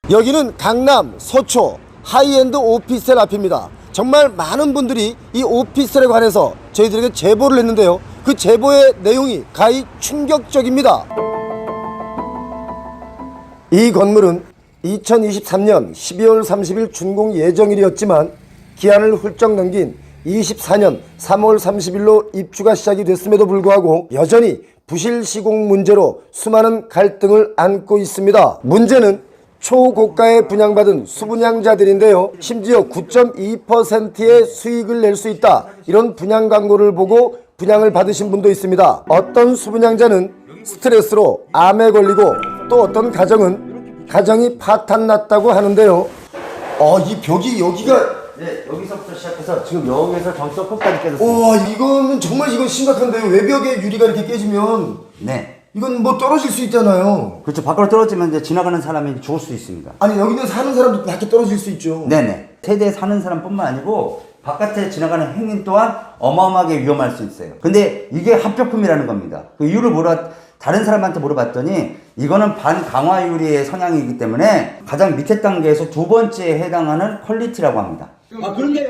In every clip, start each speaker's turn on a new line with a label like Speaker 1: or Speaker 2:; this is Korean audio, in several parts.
Speaker 1: 여기는 강남 서초 하이엔드 오피스텔 앞입니다. 정말 많은 분들이 이 오피스텔에 관해서 저희들에게 제보를 했는데요. 그 제보의 내용이 가히 충격적입니다. 이 건물은 2023년 12월 30일 준공 예정일이었지만 기한을 훌쩍 넘긴 24년 3월 30일로 입주가 시작이 됐음에도 불구하고 여전히 부실 시공 문제로 수많은 갈등을 안고 있습니다. 문제는 초고가에 분양받은 수분양자들인데요. 심지어 9.2%의 수익을 낼 수 있다, 이런 분양 광고를 보고 분양을 받으신 분도 있습니다. 어떤 수분양자는 스트레스로 암에 걸리고 또 어떤 가정이 파탄났다고 하는데요. 이 벽이 여기가
Speaker 2: 여기서부터 시작해서 지금 여기에서 저기서 끝까지 깨졌어요.
Speaker 1: 와, 이건 심각한데요. 외벽에 유리가 이렇게 깨지면 이건 뭐 떨어질 수 있잖아요.
Speaker 2: 그렇죠. 밖으로 떨어지면 이제 지나가는 사람이 죽을 수 있습니다.
Speaker 1: 아니, 여기는 사는 사람도 밖에 떨어질 수 있죠.
Speaker 2: 세대에 사는 사람뿐만 아니고 바깥에 지나가는 행인 또한 어마어마하게 위험할 수 있어요. 근데 이게 합격품이라는 겁니다. 그 이유를 다른 사람한테 물어봤더니 이거는 반강화 유리의 성향이기 때문에 가장 밑에 단계에서 두 번째에 해당하는 퀄리티라고 합니다.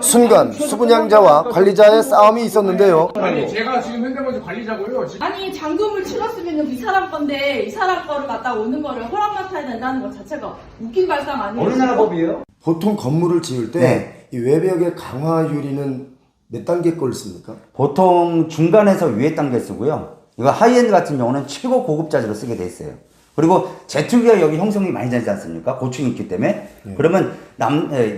Speaker 1: 순간 수분양자와 관리자의 싸움이 있었는데요.
Speaker 3: 아니, 제가 지금 현대건설 관리자고요.
Speaker 4: 아니, 잔금을 치렀으면 이 사람 건데 이 사람 거를 갖다 오는 거를 허락 맡아야 된다는 것 자체가 웃긴 발상 아니에요?
Speaker 2: 어느 나라 법이에요?
Speaker 1: 보통 건물을 지을 때 이 외벽의 강화 유리는 몇 단계 걸 씁니까?
Speaker 2: 보통 중간에서 위에 단계 쓰고요. 이거 하이엔드 같은 경우는 최고 고급 자재로 쓰게 돼 있어요. 그리고 제트기가 여기 형성이 많이 되지 않습니까? 고층이 있기 때문에. 그러면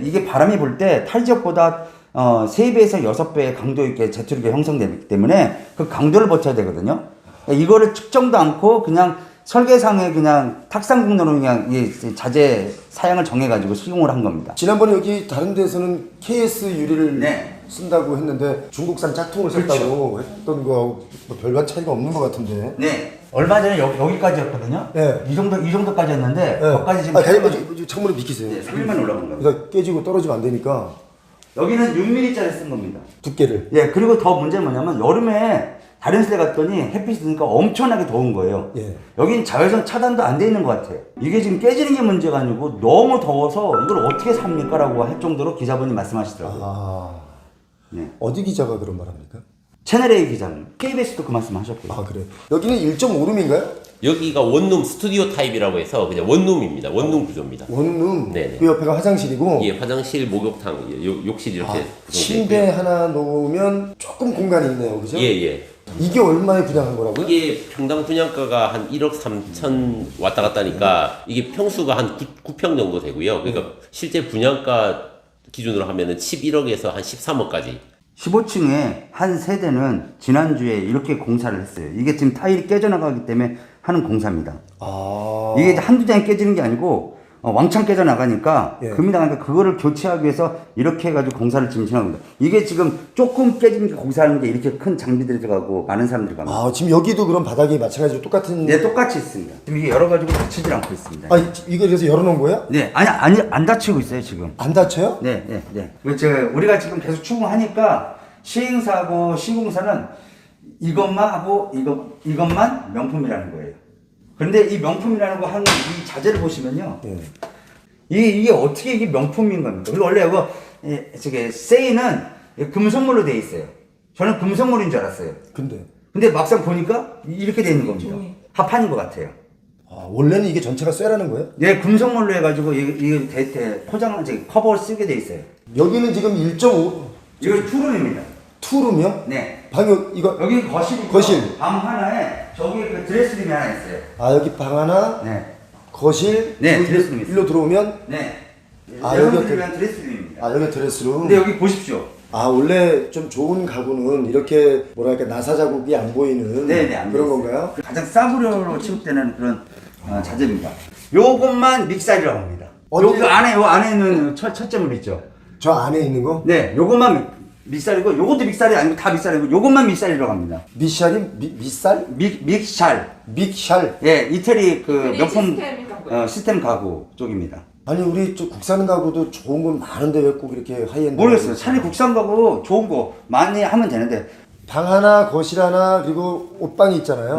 Speaker 2: 이게 바람이 불 때 탈지역보다 3배에서 6배의 강도 있게 제트기가 형성되기 때문에 그 강도를 버텨야 되거든요. 이거를 측정도 않고 그냥 설계상에 그냥 탁상공로로 그냥 이 자재 사양을 정해가지고 시공을 한 겁니다.
Speaker 1: 지난번에 여기 다른 데서는 KS 유리를 쓴다고 했는데 중국산 짝퉁을 썼다고 했던 거하고 뭐 별반 차이가 없는 것 같은데.
Speaker 2: 얼마 전에 여기까지였거든요. 이 정도까지였는데 거기까지 지금
Speaker 1: 창문을 비키세요.
Speaker 2: 3일만 올라간 거예요.
Speaker 1: 그러니까 깨지고 떨어지면 안 되니까.
Speaker 2: 여기는 6mm짜리 쓴 겁니다.
Speaker 1: 두께를.
Speaker 2: 그리고 더 문제는 뭐냐면 여름에 다른 데 갔더니 햇빛이 드니까 엄청나게 더운 거예요. 여긴 자외선 차단도 안 돼 있는 것 같아요. 이게 지금 깨지는 게 문제가 아니고 너무 더워서 이걸 어떻게 삽니까? 라고 할 정도로 기자분이 말씀하시더라고요.
Speaker 1: 어디 기자가 그런 말 합니까?
Speaker 2: 채널A 기자님, KBS도 그 말씀 하셨고요.
Speaker 1: 그래. 여기는 1.5룸인가요?
Speaker 5: 여기가 원룸 스튜디오 타입이라고 해서 그냥 원룸입니다. 원룸 구조입니다.
Speaker 1: 원룸.
Speaker 5: 네네.
Speaker 1: 그 옆에가 화장실이고.
Speaker 5: 화장실, 목욕탕, 욕실 이렇게
Speaker 1: 침대 하나 놓으면 조금 공간이 있네요, 그죠? 이게 얼마에 분양한 거라고요?
Speaker 5: 이게 평당 분양가가 한 1억 3천 왔다 갔다 하니까 이게 평수가 한 9평 정도 되고요. 그러니까 실제 분양가 기준으로 하면은 11억에서 한 13억까지.
Speaker 2: 15층에 한 세대는 지난주에 이렇게 공사를 했어요. 이게 지금 타일이 깨져나가기 때문에 하는 공사입니다. 이게 한두 장이 깨지는 게 아니고 왕창 깨져나가니까 금이 나가니까 그거를 교체하기 위해서 이렇게 해가지고 공사를 지금 진행합니다. 이게 지금 조금 깨지는 게 공사하는 게 이렇게 큰 장비들이 들어가고 많은 사람들이 갑니다.
Speaker 1: 지금 여기도 그럼 바닥이 마찬가지로 똑같은?
Speaker 2: 똑같이 있습니다. 지금 이게 열어가지고 닫히질 않고 있습니다.
Speaker 1: 이거 그래서 열어놓은 거예요?
Speaker 2: 아니 안 닫히고 있어요 지금.
Speaker 1: 안 닫혀요?
Speaker 2: 우리가 지금 계속 추궁하니까 시행사하고 시공사는 이것만 하고 이것만 명품이라는 거예요. 그런데 이 명품이라는 거 하는 이 자재를 보시면요. 이게 어떻게 이게 명품인 겁니까? 그리고 원래 이거 세이는 금속물로 돼 있어요. 저는 금속물인 줄 알았어요. 근데 막상 보니까 이렇게 돼 있는 겁니다. 합판인 것 같아요.
Speaker 1: 원래는 이게 전체가 쇠라는 거예요?
Speaker 2: 금속물로 해가지고 이게 포장 커버를 쓰게 돼 있어요.
Speaker 1: 여기는 지금 1.5.
Speaker 2: 이거 투룸입니다.
Speaker 1: 투룸이요?
Speaker 2: 방이
Speaker 1: 이거
Speaker 2: 여기 거실이고
Speaker 1: 거실.
Speaker 2: 방 하나에 저기 그 드레스룸이 하나 있어요.
Speaker 1: 여기 방 하나. 거실.
Speaker 2: 드레스룸 있어요.
Speaker 1: 일로 들어오면.
Speaker 2: 여기가 드레스룸입니다.
Speaker 1: 여기 드레스룸.
Speaker 2: 근데 여기 보십시오.
Speaker 1: 원래 좀 좋은 가구는 이렇게 뭐랄까 나사 자국이 안 보이는
Speaker 2: 안
Speaker 1: 그런
Speaker 2: 보였어요.
Speaker 1: 건가요?
Speaker 2: 가장 싸구려로 취급되는 그런 자재입니다. 요것만 믹살이라고 합니다. 요 안에 있는 첫째 물 있죠.
Speaker 1: 저 안에 있는 거?
Speaker 2: 요것만 믹살이고 요것도 믹살이 아니고 다 믹살이고 요것만 믹살이라고 합니다.
Speaker 1: 미샬이 미살?
Speaker 2: 믹샬.
Speaker 1: 믹샬.
Speaker 2: 이태리 그 명품 시스템 가구 쪽입니다.
Speaker 1: 아니 우리 저 국산 가구도 좋은 건 많은데 왜 꼭 이렇게 하이엔드?
Speaker 2: 모르겠어요. 차라리 국산 가구 좋은 거 많이 하면 되는데.
Speaker 1: 방 하나, 거실 하나, 그리고 옷방이 있잖아요.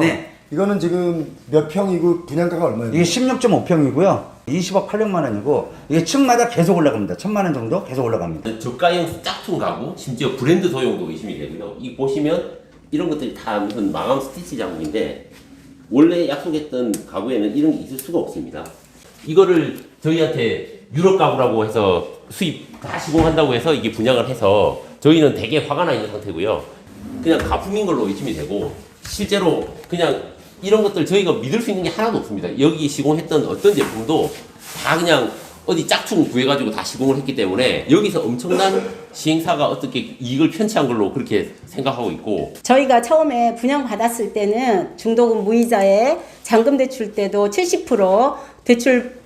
Speaker 1: 이거는 지금 몇 평이고 분양가가 얼마예요?
Speaker 2: 이게 16.5평이고요. 20억 800만 원이고 이게 층마다 계속 올라갑니다. 1000만 원 정도 계속 올라갑니다.
Speaker 5: 저가형 짝퉁 가구, 심지어 브랜드 소용도 의심이 되고요. 이 보시면 이런 것들이 다 무슨 마감 스티치 작업인데 원래 약속했던 가구에는 이런 게 있을 수가 없습니다. 이거를 저희한테 유럽 가구라고 해서 수입 다 시공한다고 해서 이게 분양을 해서 저희는 되게 화가 나 있는 상태고요. 그냥 가품인 걸로 의심이 되고 실제로 그냥 이런 것들 저희가 믿을 수 있는 게 하나도 없습니다. 여기 시공했던 어떤 제품도 다 그냥 어디 짝퉁 구해가지고 다 시공을 했기 때문에 여기서 엄청난 시행사가 어떻게 이익을 편취한 걸로 그렇게 생각하고 있고,
Speaker 6: 저희가 처음에 분양 받았을 때는 중도금 무이자에 잔금 대출 때도 70% 대출을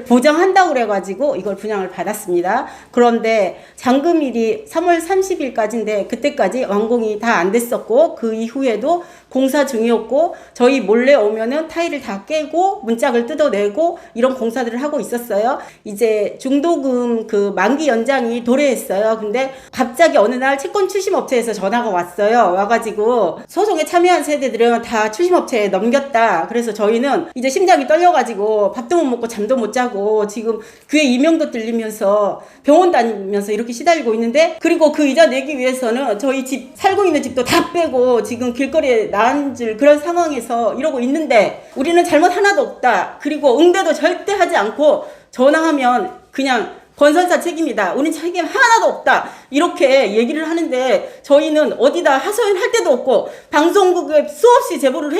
Speaker 6: 보장한다고 그래가지고 이걸 분양을 받았습니다. 그런데 잔금일이 3월 30일까지인데 그때까지 완공이 다 안 됐었고 그 이후에도 공사 중이었고 저희 몰래 오면은 타일을 다 깨고 문짝을 뜯어내고 이런 공사들을 하고 있었어요. 이제 중도금 그 만기 연장이 도래했어요. 근데 갑자기 어느 날 채권 추심업체에서 전화가 왔어요. 와가지고 소송에 참여한 세대들은 다 추심업체에 넘겼다. 그래서 저희는 이제 심장이 떨려가지고 밥도 못 먹고 잠도 못 자고 지금 귀에 이명도 들리면서 병원 다니면서 이렇게 시달리고 있는데, 그리고 그 이자 내기 위해서는 저희 집 살고 있는 집도 다 빼고 지금 길거리에 나앉을 그런 상황에서 이러고 있는데 우리는 잘못 하나도 없다. 그리고 응대도 절대 하지 않고 전화하면 그냥 건설사 책임이다. 우린 책임 하나도 없다. 이렇게 얘기를 하는데 저희는 어디다 하소연할 데도 없고 방송국에 수없이 제보를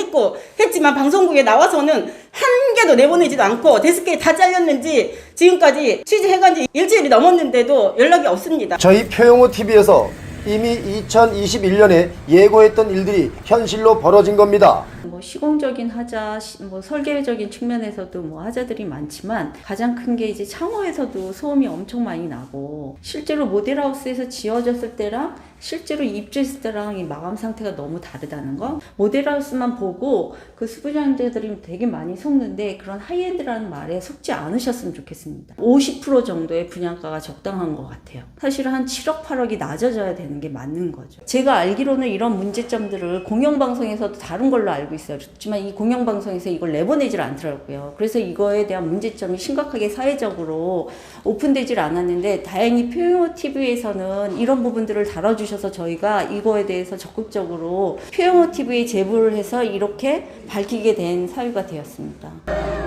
Speaker 6: 했지만 방송국에 나와서는 한 개도 내보내지도 않고 데스크에 다 잘렸는지 지금까지 취재해간 지 일주일이 넘었는데도 연락이 없습니다.
Speaker 1: 저희 표용호 TV에서 이미 2021년에 예고했던 일들이 현실로 벌어진 겁니다.
Speaker 7: 뭐 시공적인 하자, 뭐 설계적인 측면에서도 뭐 하자들이 많지만 가장 큰 게 이제 창호에서도 소음이 엄청 많이 나고, 실제로 모델하우스에서 지어졌을 때랑 실제로 입주했을 때랑 이 마감 상태가 너무 다르다는 거. 모델하우스만 보고 그 수분양자들이 되게 많이 속는데 그런 하이엔드라는 말에 속지 않으셨으면 좋겠습니다. 50% 정도의 분양가가 적당한 것 같아요. 사실 한 7억 8억이 낮아져야 되는 게 맞는 거죠. 제가 알기로는 이런 문제점들을 공영방송에서도 다룬 걸로 알고 있어요. 그렇지만 이 공영방송에서 이걸 내보내질 않더라고요. 그래서 이거에 대한 문제점이 심각하게 사회적으로 오픈되질 않았는데 다행히 표용호 TV에서는 이런 부분들을 다뤄주셔서 저희가 이거에 대해서 적극적으로 표용호 TV에 제보를 해서 이렇게 밝히게 된 사유가 되었습니다.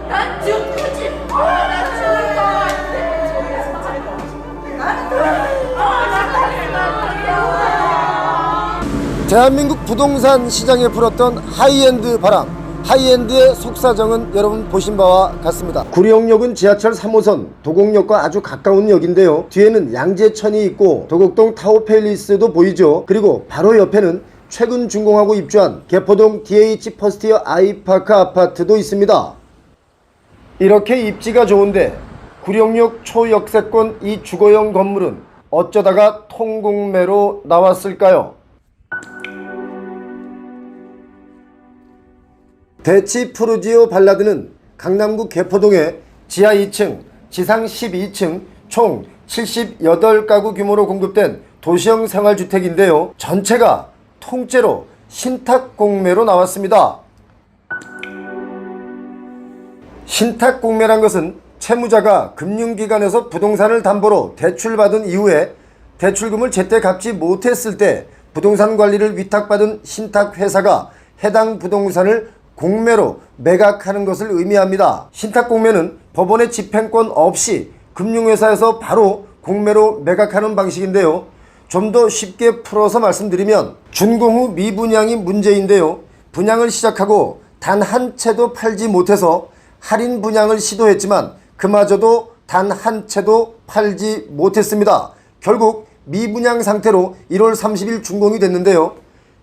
Speaker 4: 난 죽고 싶어. 난 죽을 거
Speaker 1: 대한민국 부동산 시장에 불었던 하이엔드 바람, 하이엔드의 속사정은 여러분 보신 바와 같습니다. 구령역은 지하철 3호선 도곡역과 아주 가까운 역인데요. 뒤에는 양재천이 있고 도곡동 타워팰리스도 보이죠. 그리고 바로 옆에는 최근 준공하고 입주한 개포동 DH 퍼스티어 아이파크 아파트도 있습니다. 이렇게 입지가 좋은데 구령역 초역세권 이 주거용 건물은 어쩌다가 통공매로 나왔을까요? 대치 푸르지오 발라드는 강남구 개포동에 지하 2층, 지상 12층 총 78가구 규모로 공급된 도시형 생활주택인데요. 전체가 통째로 신탁공매로 나왔습니다. 신탁공매란 것은 채무자가 금융기관에서 부동산을 담보로 대출받은 이후에 대출금을 제때 갚지 못했을 때 부동산 관리를 위탁받은 신탁회사가 해당 부동산을 공매로 매각하는 것을 의미합니다. 신탁공매는 법원의 집행권 없이 금융회사에서 바로 공매로 매각하는 방식인데요. 좀 더 쉽게 풀어서 말씀드리면 준공 후 미분양이 문제인데요. 분양을 시작하고 단 한 채도 팔지 못해서 할인 분양을 시도했지만 그마저도 단 한 채도 팔지 못했습니다. 결국 미분양 상태로 1월 30일 준공이 됐는데요.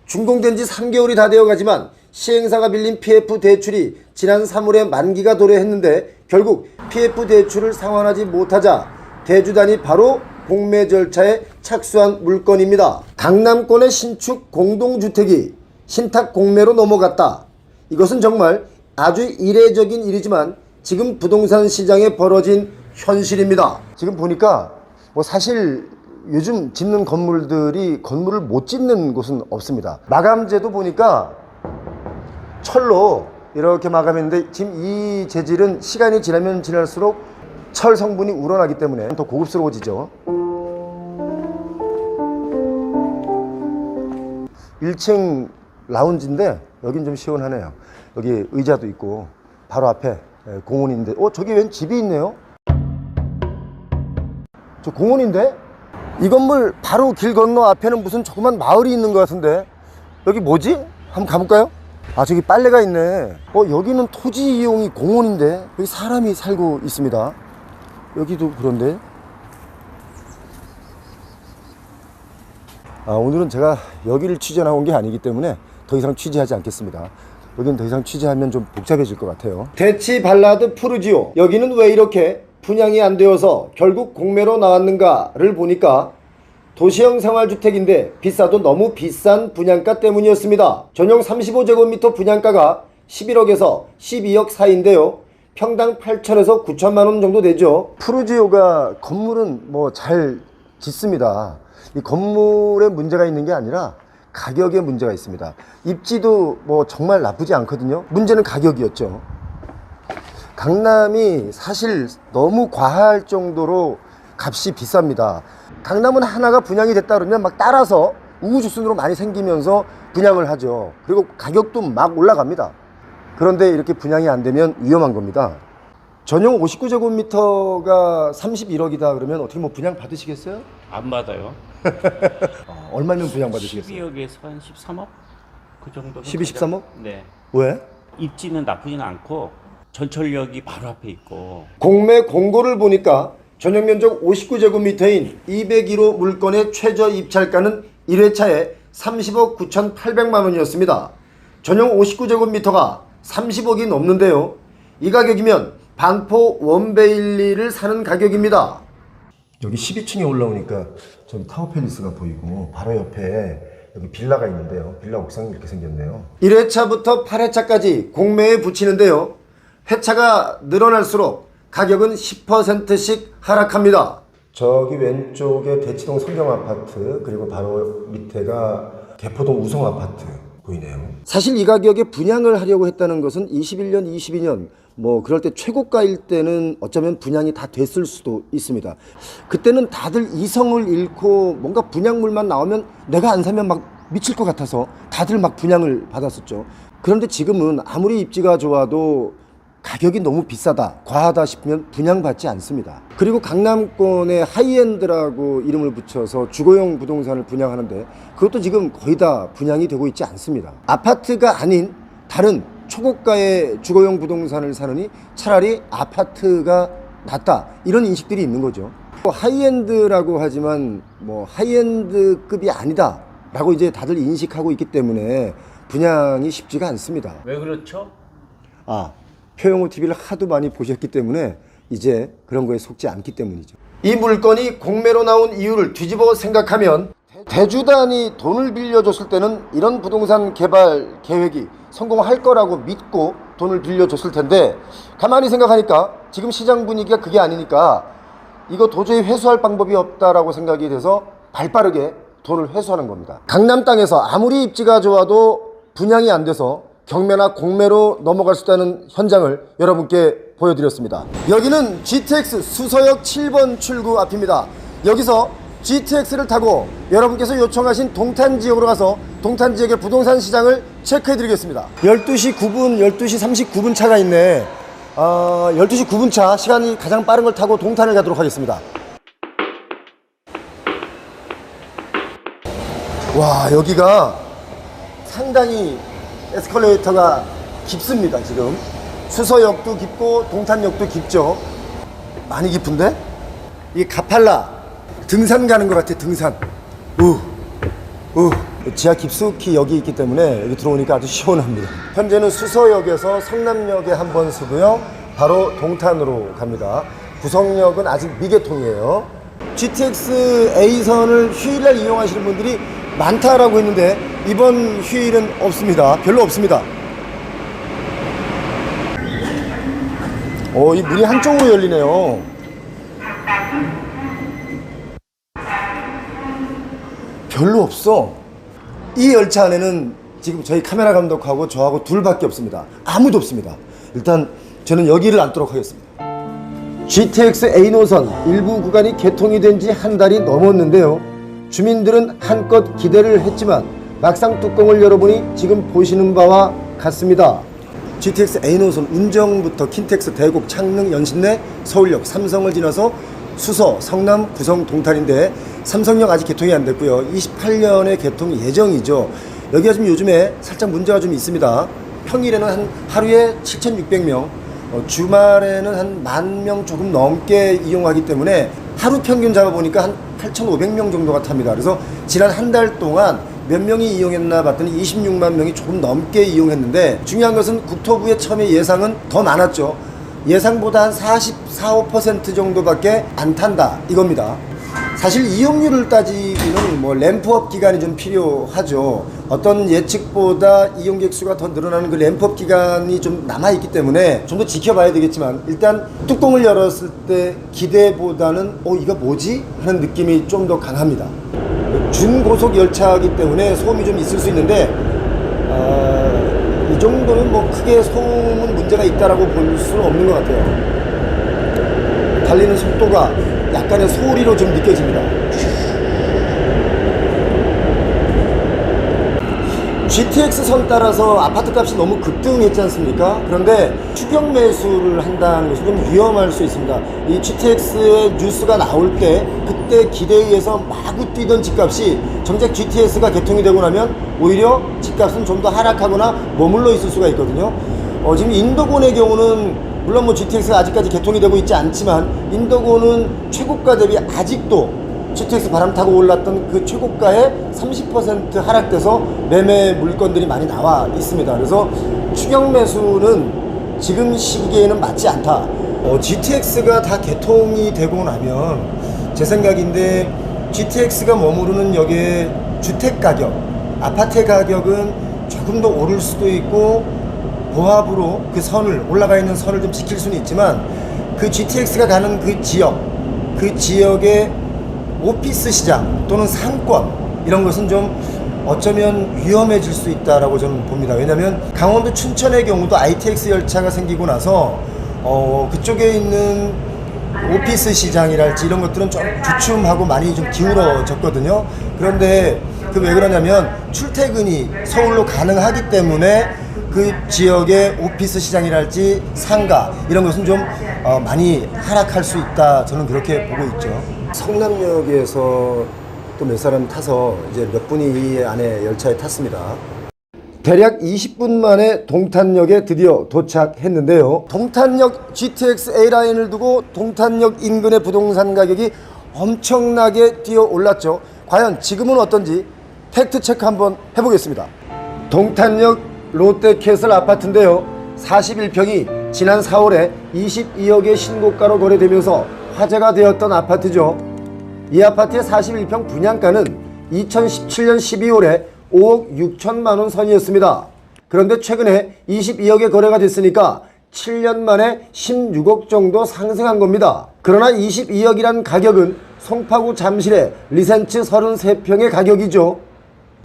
Speaker 1: 준공된 지 3개월이 다 되어가지만 시행사가 빌린 PF 대출이 지난 3월에 만기가 도래했는데 결국 PF 대출을 상환하지 못하자 대주단이 바로 공매 절차에 착수한 물건입니다. 강남권의 신축 공동주택이 신탁 공매로 넘어갔다. 이것은 정말 아주 이례적인 일이지만 지금 부동산 시장에 벌어진 현실입니다. 지금 보니까 뭐 사실 요즘 짓는 건물들이 건물을 못 짓는 곳은 없습니다. 마감재도 보니까 철로 이렇게 마감했는데 지금 이 재질은 시간이 지나면 지날수록 철 성분이 우러나기 때문에 더 고급스러워지죠. 1층 라운지인데 여긴 좀 시원하네요. 여기 의자도 있고 바로 앞에 공원인데 저기 웬 집이 있네요. 저 공원인데? 이 건물 바로 길 건너 앞에는 무슨 조그만 마을이 있는 것 같은데 여기 뭐지? 한번 가볼까요? 아, 저기 빨래가 있네. 여기는 토지 이용이 공원인데 여기 사람이 살고 있습니다. 여기도 그런데. 오늘은 제가 여기를 취재 나온 게 아니기 때문에 더 이상 취재하지 않겠습니다. 여기는 더 이상 취재하면 좀 복잡해질 것 같아요. 대치 발라드 푸르지오. 여기는 왜 이렇게 분양이 안 되어서 결국 공매로 나왔는가를 보니까 도시형 생활주택인데 비싸도 너무 비싼 분양가 때문이었습니다. 전용 35제곱미터 분양가가 11억에서 12억 사이인데요. 평당 8천에서 9천만 원 정도 되죠. 푸르지오가 건물은 뭐 잘 짓습니다. 이 건물에 문제가 있는 게 아니라 가격에 문제가 있습니다. 입지도 뭐 정말 나쁘지 않거든요. 문제는 가격이었죠. 강남이 사실 너무 과할 정도로 값이 비쌉니다. 강남은 하나가 분양이 됐다 그러면 막 따라서 우후죽순으로 많이 생기면서 분양을 하죠. 그리고 가격도 막 올라갑니다. 그런데 이렇게 분양이 안 되면 위험한 겁니다. 전용 59제곱미터가 31억이다 그러면 어떻게 뭐 분양 받으시겠어요?
Speaker 8: 안 받아요.
Speaker 1: 얼마면 분양 받으시겠어요?
Speaker 8: 12억에서 한 13억? 그 정도.
Speaker 1: 12, 13억?
Speaker 8: 네.
Speaker 1: 왜?
Speaker 8: 입지는 나쁘진 않고 전철역이 바로 앞에 있고.
Speaker 1: 공매 공고를 보니까 전용 면적 59제곱미터인 201호 물건의 최저 입찰가는 1회차에 30억 9,800만 원이었습니다. 전용 59제곱미터가 30억이 넘는데요. 이 가격이면 반포 원베일리를 사는 가격입니다. 여기 12층에 올라오니까 저기 타워팰리스가 보이고 바로 옆에 여기 빌라가 있는데요. 빌라 옥상이 이렇게 생겼네요. 1회차부터 8회차까지 공매에 붙이는데요. 회차가 늘어날수록 가격은 10%씩 하락합니다. 저기 왼쪽에 대치동 성경아파트 그리고 바로 밑에가 개포동 우성아파트 보이네요. 사실 이 가격에 분양을 하려고 했다는 것은 21년, 22년 뭐 그럴 때 최고가일 때는 어쩌면 분양이 다 됐을 수도 있습니다. 그때는 다들 이성을 잃고 뭔가 분양물만 나오면 내가 안 사면 막 미칠 것 같아서 다들 막 분양을 받았었죠. 그런데 지금은 아무리 입지가 좋아도 가격이 너무 비싸다, 과하다 싶으면 분양받지 않습니다. 그리고 강남권에 하이엔드라고 이름을 붙여서 주거용 부동산을 분양하는데 그것도 지금 거의 다 분양이 되고 있지 않습니다. 아파트가 아닌 다른 초고가의 주거용 부동산을 사느니 차라리 아파트가 낫다, 이런 인식들이 있는 거죠. 하이엔드라고 하지만 뭐 하이엔드급이 아니다 라고 이제 다들 인식하고 있기 때문에 분양이 쉽지가 않습니다.
Speaker 8: 왜 그렇죠?
Speaker 1: 표영호 TV를 하도 많이 보셨기 때문에 이제 그런 거에 속지 않기 때문이죠. 이 물건이 공매로 나온 이유를 뒤집어 생각하면 대주단이 돈을 빌려줬을 때는 이런 부동산 개발 계획이 성공할 거라고 믿고 돈을 빌려줬을 텐데 가만히 생각하니까 지금 시장 분위기가 그게 아니니까 이거 도저히 회수할 방법이 없다라고 생각이 돼서 발빠르게 돈을 회수하는 겁니다. 강남 땅에서 아무리 입지가 좋아도 분양이 안 돼서 경매나 공매로 넘어갈 수 있다는 현장을 여러분께 보여드렸습니다. 여기는 GTX 수서역 7번 출구 앞입니다. 여기서 GTX를 타고 여러분께서 요청하신 동탄 지역으로 가서 동탄 지역의 부동산 시장을 체크해 드리겠습니다. 12시 9분, 12시 39분 차가 있네. 12시 9분 차, 시간이 가장 빠른 걸 타고 동탄을 가도록 하겠습니다. 와, 여기가 상당히 에스컬레이터가 깊습니다. 지금 수서역도 깊고 동탄역도 깊죠. 많이 깊은데? 이 가팔라 등산 가는 것 같아. 등산. 지하 깊숙이 여기 있기 때문에 여기 들어오니까 아주 시원합니다. 현재는 수서역에서 성남역에 한 번 서고요, 바로 동탄으로 갑니다. 구성역은 아직 미개통이에요. GTX A선을 휴일날 이용하시는 분들이 많다라고 했는데 이번 휴일은 없습니다. 별로 없습니다. 이 문이 한쪽으로 열리네요. 별로 없어. 이 열차 안에는 지금 저희 카메라 감독하고 저하고 둘밖에 없습니다. 아무도 없습니다. 일단 저는 여기를 앉도록 하겠습니다. GTX A 노선 일부 구간이 개통이 된 지 한 달이 넘었는데요. 주민들은 한껏 기대를 했지만 막상 뚜껑을 열어보니 지금 보시는 바와 같습니다. GTX A 노선 운정부터 킨텍스, 대곡, 창릉, 연신내, 서울역, 삼성을 지나서 수서, 성남, 구성, 동탄인데 삼성역 아직 개통이 안 됐고요. 28년에 개통 예정이죠. 여기가 지금 요즘에 살짝 문제가 좀 있습니다. 평일에는 한 하루에 7,600명, 주말에는 한 10,000명 조금 넘게 이용하기 때문에 하루 평균 잡아보니까 한 8,500명 정도가 탑니다. 그래서 지난 한 달 동안 몇 명이 이용했나 봤더니 26만 명이 조금 넘게 이용했는데, 중요한 것은 국토부의 처음에 예상은 더 많았죠. 예상보다 한 44, 5% 정도밖에 안 탄다 이겁니다. 사실 이용률을 따지기는 뭐 램프업 기간이 좀 필요하죠. 어떤 예측보다 이용객 수가 더 늘어나는 그 램프업 기간이 좀 남아있기 때문에 좀 더 지켜봐야 되겠지만, 일단 뚜껑을 열었을 때 기대보다는 이거 뭐지? 하는 느낌이 좀 더 강합니다. 준고속 열차이기 때문에 소음이 좀 있을 수 있는데 이 정도는 뭐 크게 소음은 문제가 있다라고 볼 수는 없는 것 같아요. 달리는 속도가 약간의 소리로 좀 느껴집니다. GTX 선 따라서 아파트 값이 너무 급등했지 않습니까? 그런데 추격 매수를 한다는 것은 좀 위험할 수 있습니다. 이 GTX의 뉴스가 나올 때 그때 기대에 의해서 마구 뛰던 집값이 정작 GTX가 개통이 되고 나면 오히려 집값은 좀 더 하락하거나 머물러 있을 수가 있거든요. 지금 인도곤의 경우는 물론 뭐 GTX가 아직까지 개통이 되고 있지 않지만 인도곤은 최고가 대비 아직도 GTX 바람 타고 올랐던 그 최고가에 30% 하락돼서 매매 물건들이 많이 나와 있습니다. 그래서 추격 매수는 지금 시기에는 맞지 않다. GTX가 다 개통이 되고 나면 제 생각인데 GTX가 머무르는 역의 주택 가격, 아파트의 가격은 조금 더 오를 수도 있고 보합으로 그 선을, 올라가 있는 선을 좀 지킬 수는 있지만 그 GTX가 가는 그 지역의 오피스 시장 또는 상권, 이런 것은 좀 어쩌면 위험해질 수 있다라고 저는 봅니다. 왜냐하면 강원도 춘천의 경우도 ITX 열차가 생기고 나서 그쪽에 있는 오피스 시장이랄지 이런 것들은 좀 주춤하고 많이 좀 기울어졌거든요. 그런데 그 왜 그러냐면 출퇴근이 서울로 가능하기 때문에 그 지역의 오피스 시장이랄지 상가 이런 것은 좀 많이 하락할 수 있다, 저는 그렇게 보고 있죠. 성남역에서 또 몇 사람 타서 이제 몇 분이 이 안에 열차에 탔습니다. 대략 20분 만에 동탄역에 드디어 도착했는데요. 동탄역 GTX A라인을 두고 동탄역 인근의 부동산 가격이 엄청나게 뛰어 올랐죠. 과연 지금은 어떤지 팩트 체크 한번 해보겠습니다. 동탄역 롯데캐슬 아파트인데요. 41평이 지난 4월에 22억의 신고가로 거래되면서 화제가 되었던 아파트죠. 이 아파트의 41평 분양가는 2017년 12월에 5억 6천만 원 선이었습니다. 그런데 최근에 22억에 거래가 됐으니까 7년 만에 16억 정도 상승한 겁니다. 그러나 22억이란 가격은 송파구 잠실의 리센츠 33평의 가격이죠.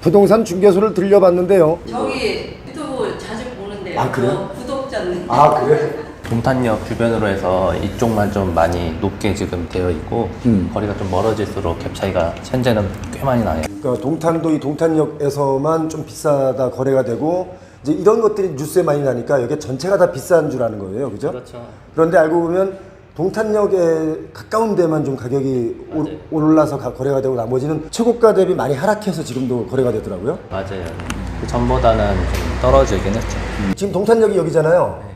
Speaker 1: 부동산 중개소를 들려봤는데요.
Speaker 9: 저기 유튜브 자주 보는데
Speaker 1: 그래요?
Speaker 9: 구독자님.
Speaker 1: 그래?
Speaker 10: 동탄역 주변으로 해서 이쪽만 좀 많이 높게 지금 되어 있고 거리가 좀 멀어질수록 갭 차이가 현재는 꽤 많이 나요.
Speaker 1: 그러니까 동탄도 이 동탄역에서만 좀 비싸다 거래가 되고 이제 이런 것들이 뉴스에 많이 나니까 여기 전체가 다 비싼 줄 아는 거예요, 그죠?
Speaker 10: 그렇죠.
Speaker 1: 그런데 알고 보면 동탄역에 가까운 데만 좀 가격이 올라서 거래가 되고 나머지는 최고가 대비 많이 하락해서 지금도 거래가 되더라고요.
Speaker 10: 맞아요. 그 전보다는 좀 떨어지긴 했죠.
Speaker 1: 지금 동탄역이 여기잖아요.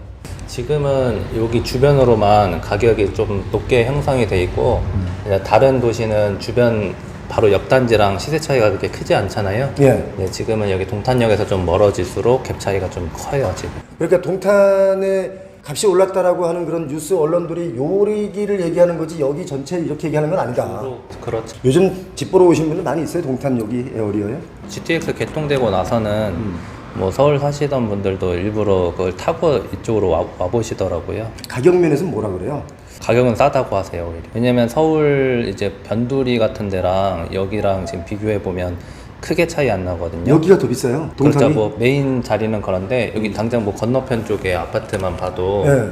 Speaker 10: 지금은 여기 주변으로만 가격이 좀 높게 형성이 돼 있고 이제 다른 도시는 주변 바로 옆 단지랑 시세 차이가 그렇게 크지 않잖아요.
Speaker 1: 예.
Speaker 10: 네, 지금은 여기 동탄역에서 좀 멀어질수록 갭 차이가 좀 커요, 지금.
Speaker 1: 그러니까 동탄에 값이 올랐다라고 하는 그런 뉴스 언론들이 요리기를 얘기하는 거지 여기 전체 이렇게 얘기하는 건 아니다.
Speaker 10: 그렇죠.
Speaker 1: 요즘 집 보러 오신 분들 많이 있어요? 동탄역이 에어리어에?
Speaker 10: GTX 개통되고 나서는 뭐 서울 사시던 분들도 일부러 그걸 타고 이쪽으로 와 보시더라고요.
Speaker 1: 가격 면에서는 뭐라 그래요?
Speaker 10: 가격은 싸다고 하세요, 오히려. 왜냐면 서울 이제 변두리 같은 데랑 여기랑 지금 비교해 보면 크게 차이 안 나거든요.
Speaker 1: 여기가 더 비싸요.
Speaker 10: 그렇죠.
Speaker 1: 동탄이.
Speaker 10: 뭐 메인 자리는 그런데 여기 당장 뭐 건너편 쪽에 아파트만 봐도
Speaker 1: 예.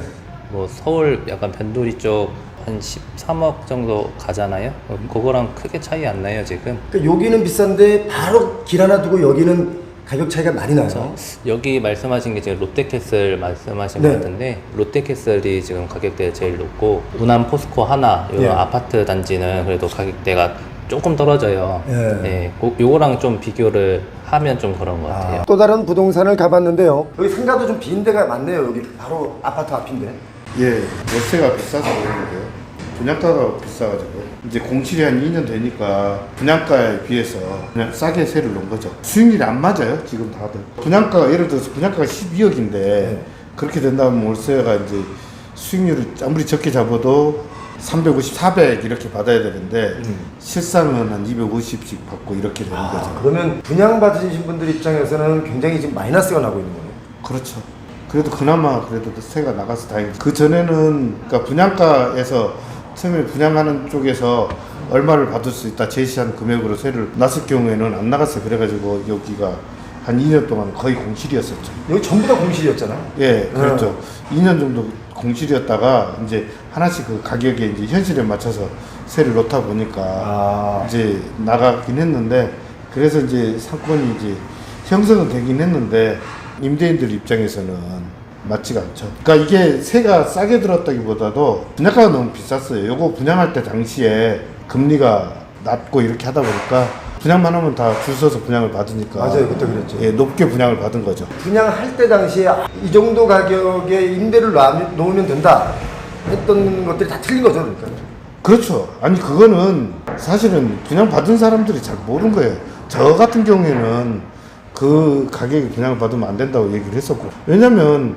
Speaker 10: 뭐 서울 약간 변두리 쪽 한 13억 정도 가잖아요. 그거랑 크게 차이 안 나요 지금.
Speaker 1: 그러니까 여기는 비싼데 바로 길 하나 두고 여기는 가격 차이가 많이 나요.
Speaker 10: 여기 말씀하신 게 지금 롯데캐슬 말씀하신
Speaker 1: 네.
Speaker 10: 것 같은데 롯데캐슬이 지금 가격대가 제일 높고 우남 포스코 하나 이
Speaker 1: 예.
Speaker 10: 아파트 단지는 그래도 가격대가 조금 떨어져요.
Speaker 1: 예.
Speaker 10: 네, 요거랑 좀 비교를 하면 좀 그런 것 같아요.
Speaker 1: 또 다른 부동산을 가봤는데요. 여기 상가도 좀 빈 데가 많네요. 여기 바로 아파트 앞인데.
Speaker 11: 예, 월세가 비싸서 그러는데요. 분양가가 비싸가지고 이제 공실이 한 2년 되니까 분양가에 비해서 그냥 싸게 세를 놓은 거죠. 수익률이 안 맞아요 지금 다들. 분양가가 예를 들어서 분양가가 12억인데 그렇게 된다면 월세가 이제 수익률을 아무리 적게 잡아도 350, 400 이렇게 받아야 되는데 실상은 한 250씩 받고 이렇게 되는 거죠.
Speaker 1: 그러면 분양받으신 분들 입장에서는 굉장히 지금 마이너스가 나고 있는 거예요.
Speaker 11: 그렇죠. 그래도 그나마 그래도 세가 나가서 다행이죠. 그 전에는 그러니까 분양가에서 처음에 분양하는 쪽에서 얼마를 받을 수 있다 제시한 금액으로 세를 놨을 경우에는 안 나갔어요. 그래가지고 여기가 한 2년 동안 거의 공실이었었죠.
Speaker 1: 여기 전부 다 공실이었잖아.
Speaker 11: 예, 그렇죠. 2년 정도 공실이었다가 이제 하나씩 그 가격에 이제 현실에 맞춰서 세를 놓다 보니까 이제 나가긴 했는데 그래서 이제 상권이 이제 형성은 되긴 했는데 임대인들 입장에서는 맞지가 않죠. 그러니까 이게 세가 싸게 들었다기보다도 분양가가 너무 비쌌어요. 요거 분양할 때 당시에 금리가 낮고 이렇게 하다 보니까 분양만 하면 다 줄 서서 분양을 받으니까
Speaker 1: 맞아요. 그때 그랬죠.
Speaker 11: 예, 높게 분양을 받은 거죠.
Speaker 1: 분양할 때 당시에 이 정도 가격에 임대를 놓으면 된다 했던 것들이 다 틀린 거죠. 그러니까.
Speaker 11: 그렇죠. 아니 그거는 사실은 분양 받은 사람들이 잘 모르는 거예요. 저 같은 경우에는 그 가격에 분양을 받으면 안 된다고 얘기를 했었고, 왜냐면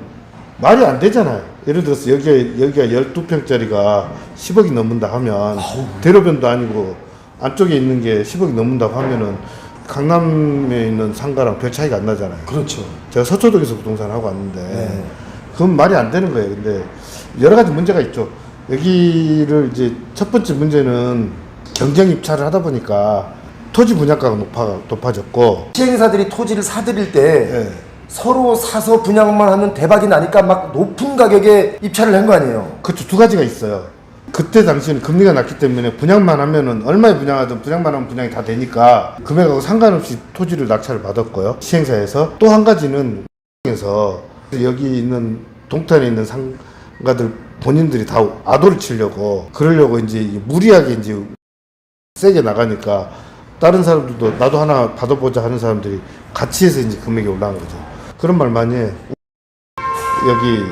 Speaker 11: 말이 안 되잖아요. 예를 들어서 여기가 12평짜리가 10억이 넘는다 하면 대로변도 아니고 안쪽에 있는 게 10억이 넘는다고 하면은 강남에 있는 상가랑 별 차이가 안 나잖아요.
Speaker 1: 그렇죠.
Speaker 11: 제가 서초동에서 부동산 하고 왔는데 그건 말이 안 되는 거예요. 근데 여러 가지 문제가 있죠. 여기를 이제 첫 번째 문제는 경쟁 입찰을 하다 보니까 토지 분양가가 높아졌고
Speaker 1: 시행사들이 토지를 사들일 때 서로 사서 분양만 하면 대박이 나니까 막 높은 가격에 입찰을 한 거 아니에요.
Speaker 11: 그렇죠. 두 가지가 있어요. 그때 당시에는 금리가 낮기 때문에 분양만 하면은 얼마에 분양하든 분양만 하면 분양이 다 되니까 금액하고 상관없이 토지를 낙찰을 받았고요. 시행사에서 또 한 가지는 에서 여기 있는 동탄에 있는 상가들 본인들이 다 아도를 치려고 그러려고 이제 무리하게 이제 세게 나가니까 다른 사람들도 나도 하나 받아보자 하는 사람들이 같이 해서 이제 금액이 올라간 거죠. 그런 말 많이 해. 여기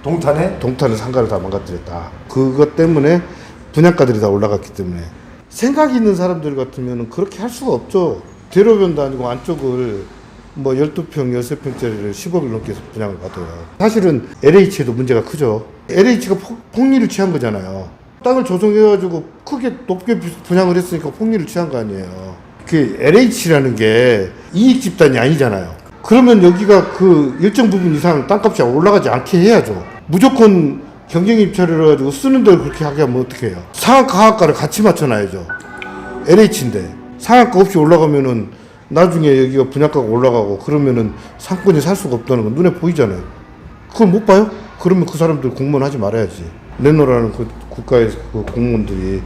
Speaker 11: 동탄에 상가를 다 망가뜨렸다. 그것 때문에 분양가들이 다 올라갔기 때문에 생각이 있는 사람들 같으면 그렇게 할 수가 없죠. 대로변도 아니고 안쪽을 뭐 12평, 13평짜리를 10억을 넘게 분양을 받아요. 사실은 LH에도 문제가 크죠. LH가 폭리를 취한 거잖아요. 땅을 조성해가지고 크게 높게 분양을 했으니까 폭리를 취한 거 아니에요. 그 LH라는 게 이익 집단이 아니잖아요. 그러면 여기가 그 일정 부분 이상 땅값이 올라가지 않게 해야죠. 무조건 경쟁 입찰을 해가지고 쓰는 데를 그렇게 하게 하면 어떻게 해요? 상한가 하한가를 같이 맞춰놔야죠. LH인데 상한가 없이 올라가면은 나중에 여기가 분양가가 올라가고 그러면은 상권이 살 수가 없다는 건 눈에 보이잖아요. 그걸 못 봐요? 그러면 그 사람들 공무원 하지 말아야지. 내노라는 그 국가의 그 공무원들이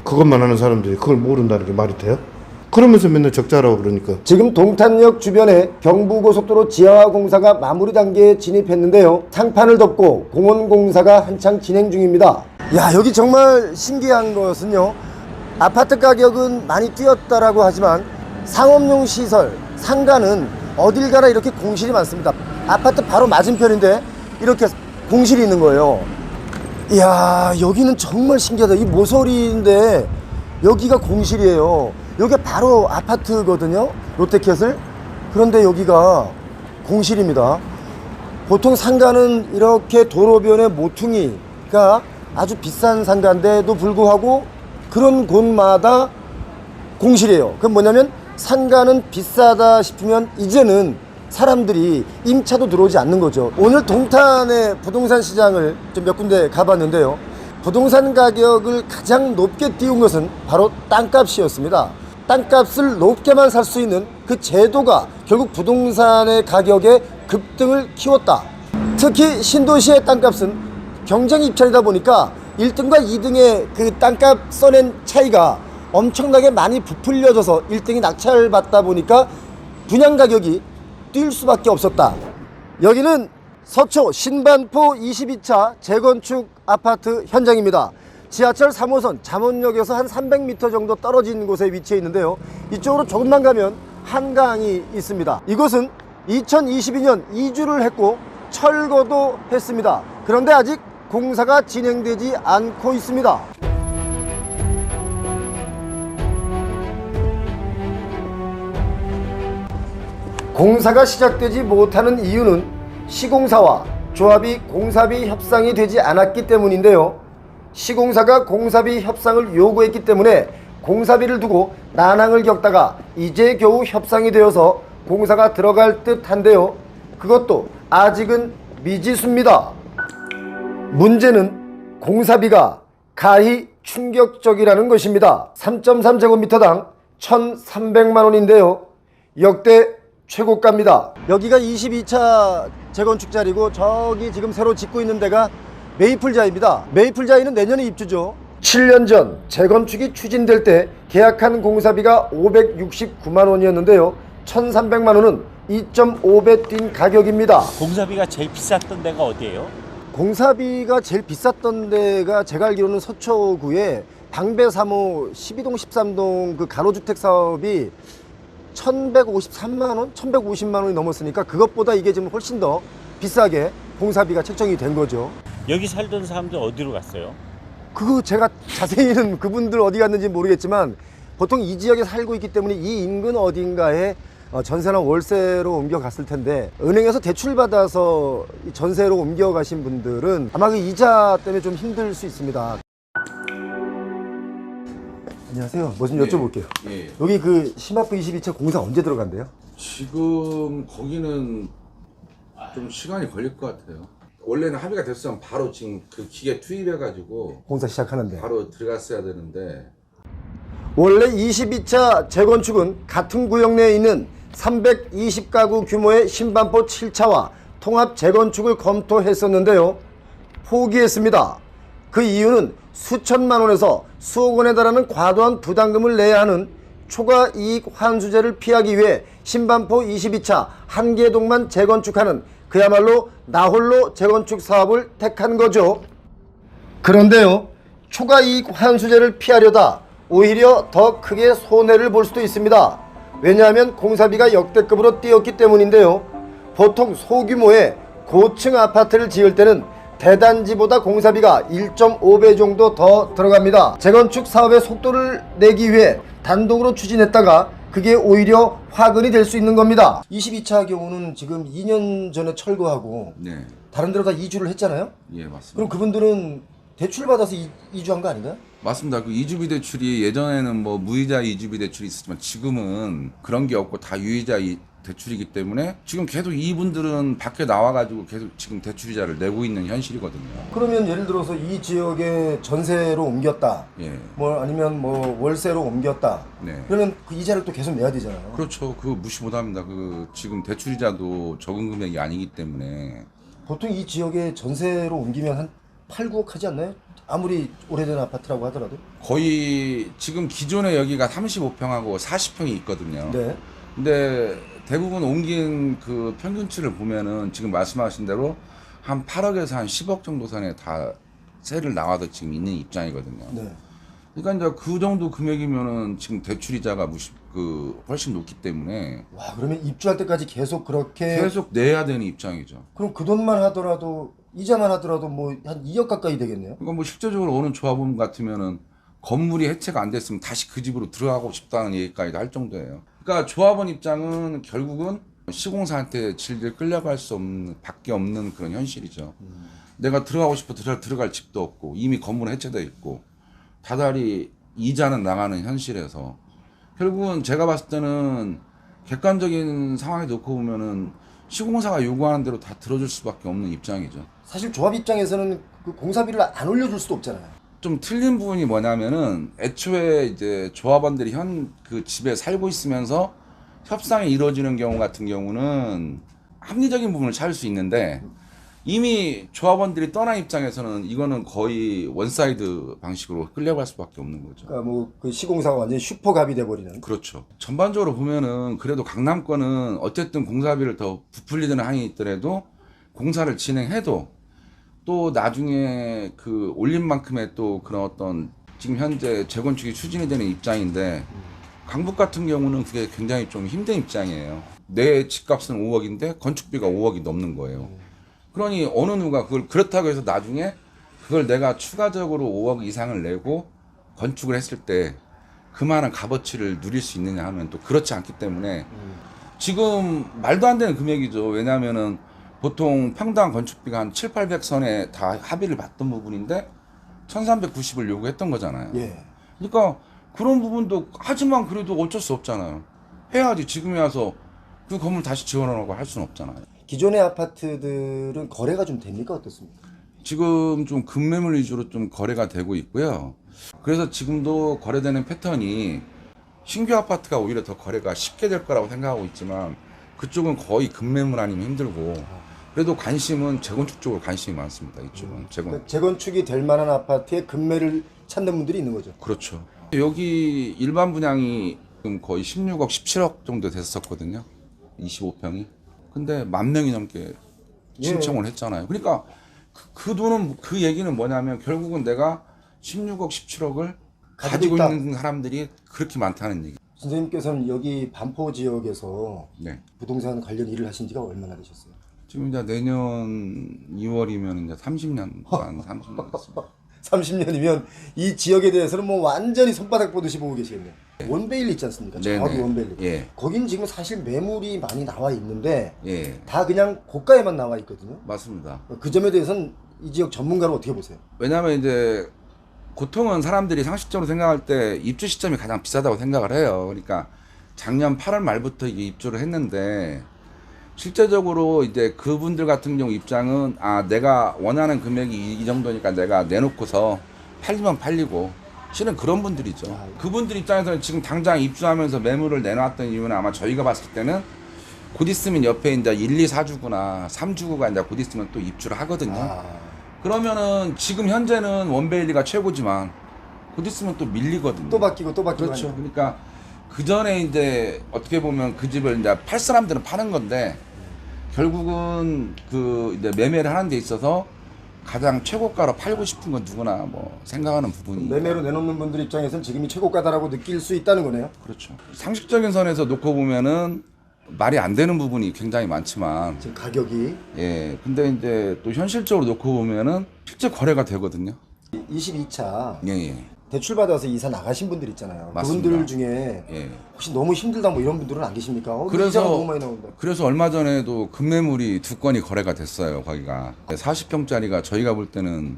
Speaker 11: 그것만 하는 사람들이 그걸 모른다는 게 말이 돼요? 그러면서 맨날 적자라고 그러니까.
Speaker 1: 지금 동탄역 주변에 경부고속도로 지하화 공사가 마무리 단계에 진입했는데요. 상판을 덮고 공원 공사가 한창 진행 중입니다. 야, 여기 정말 신기한 것은요. 아파트 가격은 많이 뛰었다라고 하지만 상업용 시설, 상가는 어딜 가나 이렇게 공실이 많습니다. 아파트 바로 맞은편인데 이렇게 공실이 있는 거예요. 이야, 여기는 정말 신기하다. 이 모서리인데 여기가 공실이에요. 여기 바로 아파트거든요. 롯데캐슬. 그런데 여기가 공실입니다. 보통 상가는 이렇게 도로변에 모퉁이가 아주 비싼 상가인데도 불구하고 그런 곳마다 공실이에요. 그럼 뭐냐면 상가는 비싸다 싶으면 이제는 사람들이 임차도 들어오지 않는 거죠. 오늘 동탄의 부동산 시장을 좀 몇 군데 가봤는데요. 부동산 가격을 가장 높게 띄운 것은 바로 땅값이었습니다. 땅값을 높게만 살 수 있는 그 제도가 결국 부동산의 가격에 급등을 키웠다. 특히 신도시의 땅값은 경쟁 입찰이다 보니까 1등과 2등의 그 땅값 써낸 차이가 엄청나게 많이 부풀려져서 1등이 낙찰받다 보니까 분양 가격이 뛸 수밖에 없었다. 여기는 서초 신반포 22차 재건축 아파트 현장입니다. 지하철 3호선 잠원역에서 한 300m 정도 떨어진 곳에 위치해 있는데요. 이쪽으로 조금만 가면 한강이 있습니다. 이곳은 2022년 이주를 했고 철거도 했습니다. 그런데 아직 공사가 진행되지 않고 있습니다. 공사가 시작되지 못하는 이유는 시공사와 조합이 공사비 협상이 되지 않았기 때문인데요. 시공사가 공사비 협상을 요구했기 때문에 공사비를 두고 난항을 겪다가 이제 겨우 협상이 되어서 공사가 들어갈 듯한데요. 그것도 아직은 미지수입니다. 문제는 공사비가 가히 충격적이라는 것입니다. 3.3제곱미터당 1,300만 원인데요. 역대 최고가입니다. 여기가 22차 재건축 자리고 저기 지금 새로 짓고 있는 데가 메이플자이입니다. 메이플자이는 내년에 입주죠. 7년 전 재건축이 추진될 때 계약한 공사비가 569만 원이었는데요. 1,300만 원은 2.5배 뛴 가격입니다.
Speaker 8: 공사비가 제일 비쌌던 데가 어디예요?
Speaker 1: 공사비가 제일 비쌌던 데가 제가 알기로는 서초구에 방배 3호 12동 13동 그 가로주택 사업이 1,153만 원, 1,150만 원이 넘었으니까 그것보다 이게 지금 훨씬 더 비싸게 공사비가 책정이 된 거죠.
Speaker 8: 여기 살던 사람들 어디로 갔어요?
Speaker 1: 그거 제가 자세히는 그분들 어디 갔는지 모르겠지만 보통 이 지역에 살고 있기 때문에 이 인근 어딘가에 전세나 월세로 옮겨갔을 텐데 은행에서 대출받아서 전세로 옮겨가신 분들은 아마 그 이자 때문에 좀 힘들 수 있습니다. 안녕하세요. 뭐 좀 여쭤볼게요.
Speaker 12: 예.
Speaker 1: 여기 그 심화부 22차 공사 언제 들어간대요?
Speaker 12: 지금 거기는 좀 시간이 걸릴 것 같아요. 원래는 합의가 됐으면 바로 지금 그 기계 투입해가지고
Speaker 1: 공사 시작하는데
Speaker 12: 바로 들어갔어야 되는데
Speaker 1: 원래 22차 재건축은 같은 구역 내에 있는 320가구 규모의 신반포 7차와 통합 재건축을 검토했었는데요. 포기했습니다. 그 이유는 수천만 원에서 수억 원에 달하는 과도한 부담금을 내야 하는 초과 이익 환수제를 피하기 위해 신반포 22차 한 개 동만 재건축하는 그야말로 나홀로 재건축 사업을 택한 거죠. 그런데요, 초과 이익 환수제를 피하려다 오히려 더 크게 손해를 볼 수도 있습니다. 왜냐하면 공사비가 역대급으로 뛰었기 때문인데요. 보통 소규모의 고층 아파트를 지을 때는 대단지보다 공사비가 1.5배 정도 더 들어갑니다. 재건축 사업의 속도를 내기 위해 단독으로 추진했다가 그게 오히려 화근이 될 수 있는 겁니다. 22차 경우는 지금 2년 전에 철거하고
Speaker 12: 네.
Speaker 1: 다른 데로 다 이주를 했잖아요.
Speaker 12: 예, 맞습니다.
Speaker 1: 그럼 그분들은 대출 받아서 이주한 거 아닌가요?
Speaker 12: 맞습니다. 그 이주비 대출이 예전에는 뭐 무이자 이주비 대출이 있었지만 지금은 그런 게 없고 다 유이자 대출이기 때문에 지금 계속 이분들은 밖에 나와가지고 계속 지금 대출이자를 내고 있는 현실이거든요.
Speaker 1: 그러면 예를 들어서 이 지역에 전세로 옮겼다,
Speaker 12: 예.
Speaker 1: 뭐 아니면 뭐 월세로 옮겼다,
Speaker 12: 네.
Speaker 1: 그러면 그 이자를 또 계속 내야 되잖아요.
Speaker 12: 그렇죠. 그거 무시 못합니다. 그 지금 대출이자도 적은 금액이 아니기 때문에
Speaker 1: 보통 이 지역에 전세로 옮기면 한 8, 9억 하지 않나요? 아무리 오래된 아파트라고 하더라도.
Speaker 12: 거의 지금 기존에 여기가 35평하고 40평이 있거든요.
Speaker 1: 네.
Speaker 12: 근데 대부분 옮긴 그 평균치를 보면은 지금 말씀하신 대로 한 8억에서 한 10억 정도 선에 다 세를 나와도 지금 있는 입장이거든요.
Speaker 1: 네.
Speaker 12: 그러니까 이제 그 정도 금액이면은 지금 대출이자가 훨씬 높기 때문에
Speaker 1: 와, 그러면 입주할 때까지 계속 그렇게
Speaker 12: 계속 내야 되는 입장이죠.
Speaker 1: 그럼 그 돈만 하더라도 이자만 하더라도 뭐 한 2억 가까이 되겠네요.
Speaker 12: 그러니까 뭐 실제적으로 오는 조합원 같으면은 건물이 해체가 안 됐으면 다시 그 집으로 들어가고 싶다는 얘기까지도 할 정도예요. 그러니까 조합원 입장은 결국은 시공사한테 질질 끌려갈 수 없는 밖에 없는 그런 현실이죠. 내가 들어가고 싶어 들어갈 집도 없고 이미 건물은 해체돼 있고 다달이 이자는 나가는 현실에서 결국은 제가 봤을 때는 객관적인 상황에 놓고 보면은 시공사가 요구하는 대로 다 들어줄 수밖에 없는 입장이죠.
Speaker 1: 사실 조합 입장에서는 그 공사비를 안 올려줄 수도 없잖아요.
Speaker 12: 좀 틀린 부분이 뭐냐면은 애초에 이제 조합원들이 현 그 집에 살고 있으면서 협상이 이루어지는 경우 같은 경우는 합리적인 부분을 찾을 수 있는데 이미 조합원들이 떠난 입장에서는 이거는 거의 원사이드 방식으로 끌려갈 수밖에 없는 거죠.
Speaker 1: 그러니까 뭐 그 시공사가 완전히 슈퍼갑이 돼버리는.
Speaker 12: 그렇죠. 전반적으로 보면은 그래도 강남권은 어쨌든 공사비를 더 부풀리는 항이 있더라도 공사를 진행해도 또 나중에 그 올린 만큼의 또 그런 어떤 지금 현재 재건축이 추진이 되는 입장인데 강북 같은 경우는 그게 굉장히 좀 힘든 입장이에요. 내 집값은 5억인데 건축비가 5억이 넘는 거예요. 그러니 어느 누가 그걸 그렇다고 해서 나중에 그걸 내가 추가적으로 5억 이상을 내고 건축을 했을 때 그만한 값어치를 누릴 수 있느냐 하면 또 그렇지 않기 때문에 지금 말도 안 되는 금액이죠. 왜냐하면은 보통 평당 건축비가 한 7, 800선에 다 합의를 봤던 부분인데 1390을 요구했던 거잖아요.
Speaker 1: 예.
Speaker 12: 그러니까 그런 부분도 하지만 그래도 어쩔 수 없잖아요. 해야지. 지금에 와서 그 건물 다시 지원하라고 할 수는 없잖아요.
Speaker 1: 기존의 아파트들은 거래가 좀 됩니까? 어떻습니까?
Speaker 12: 지금 좀 급매물 위주로 좀 거래가 되고 있고요. 그래서 지금도 거래되는 패턴이 신규 아파트가 오히려 더 거래가 쉽게 될 거라고 생각하고 있지만 그쪽은 거의 급매물 아니면 힘들고 그래도 관심은 재건축 쪽으로 관심이 많습니다. 이쪽은
Speaker 1: 재건축이 될 만한 아파트에 급매를 찾는 분들이 있는 거죠.
Speaker 12: 그렇죠. 여기 일반 분양이 지금 거의 16억, 17억 정도 됐었거든요. 25평이. 근데 10,000명이 넘게 신청을 했잖아요. 그러니까 그 돈은 그 얘기는 뭐냐면 결국은 내가 16억, 17억을 가지고 있는 사람들이 그렇게 많다는 얘기.
Speaker 1: 선생님께서는 여기 반포 지역에서
Speaker 12: 네.
Speaker 1: 부동산 관련 일을 하신 지가 얼마나 되셨어요?
Speaker 12: 지금 이제 내년 2월이면 이제 30년, 30년 됐습니다.
Speaker 1: 30년이면 이 지역에 대해서는 뭐 완전히 손바닥 보듯이 보고 계시겠네요. 원베일리 있지 않습니까? 저기 원베일리.
Speaker 12: 예.
Speaker 1: 거긴 지금 사실 매물이 많이 나와 있는데
Speaker 12: 예.
Speaker 1: 다 그냥 고가에만 나와 있거든요.
Speaker 12: 맞습니다.
Speaker 1: 그 점에 대해서는 이 지역 전문가로 어떻게 보세요?
Speaker 12: 왜냐하면 이제 보통은 사람들이 상식적으로 생각할 때 입주 시점이 가장 비싸다고 생각을 해요. 그러니까 작년 8월 말부터 이게 입주를 했는데 실제적으로 이제 그분들 같은 경우 입장은 내가 원하는 금액이 이 정도니까 내가 내놓고서 팔리면 팔리고 실은 그런 분들이죠. 그분들 입장에서는 지금 당장 입주하면서 매물을 내놨던 이유는 아마 저희가 봤을 때는 곧 있으면 옆에 이제 1, 2, 4주구나 3주구가 이제 곧 있으면 또 입주를 하거든요. 그러면은 지금 현재는 원베일리가 최고지만 곧 있으면 또 밀리거든요.
Speaker 1: 또 바뀌고 또 바뀌고.
Speaker 12: 그렇죠. 그러니까 그 전에 이제 어떻게 보면 그 집을 이제 팔 사람들은 파는 건데 결국은 그 이제 매매를 하는 데 있어서 가장 최고가로 팔고 싶은 건 누구나 뭐 생각하는 부분이
Speaker 1: 매매로 내놓는 분들 입장에서는 지금이 최고가다라고 느낄 수 있다는 거네요.
Speaker 12: 그렇죠. 상식적인 선에서 놓고 보면은 말이 안 되는 부분이 굉장히 많지만
Speaker 1: 지금 가격이
Speaker 12: 근데 이제 또 현실적으로 놓고 보면은 실제 거래가 되거든요.
Speaker 1: 22차
Speaker 12: 예.
Speaker 1: 대출 받아서 이사 나가신 분들 있잖아요.
Speaker 12: 맞습니다.
Speaker 1: 그분들 중에 혹시 너무 힘들다 뭐 이런 분들은 안 계십니까? 이사가 너무 많이 나온다.
Speaker 12: 그래서 얼마 전에도 급매물이 2건이 거래가 됐어요. 거기가 40평짜리가 저희가 볼 때는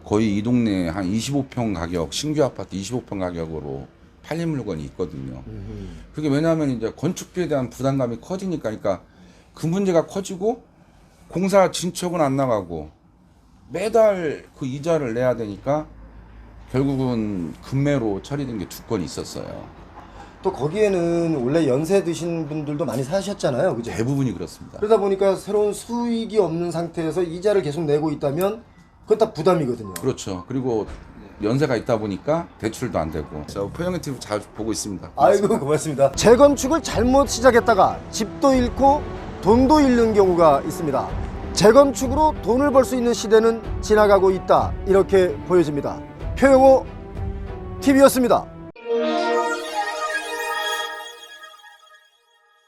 Speaker 12: 거의 이 동네에 한 25평 가격, 신규 아파트 25평 가격으로 팔린 물건이 있거든요. 그게 왜냐하면 이제 건축비에 대한 부담감이 커지니까, 그러니까 그 문제가 커지고 공사 진척은 안 나가고 매달 그 이자를 내야 되니까 결국은 급매로 처리된 게 2건이 있었어요.
Speaker 1: 또 거기에는 원래 연세 드신 분들도 많이 사셨잖아요, 그죠?
Speaker 12: 대부분이 그렇습니다.
Speaker 1: 그러다 보니까 새로운 수익이 없는 상태에서 이자를 계속 내고 있다면 그건 다 부담이거든요.
Speaker 12: 그렇죠. 그리고 연세가 있다 보니까 대출도 안 되고. 저 포영의 TV 잘 보고 있습니다.
Speaker 1: 아이고 고맙습니다. 재건축을 잘못 시작했다가 집도 잃고 돈도 잃는 경우가 있습니다. 재건축으로 돈을 벌 수 있는 시대는 지나가고 있다, 이렇게 보여집니다. 표영호 TV였습니다.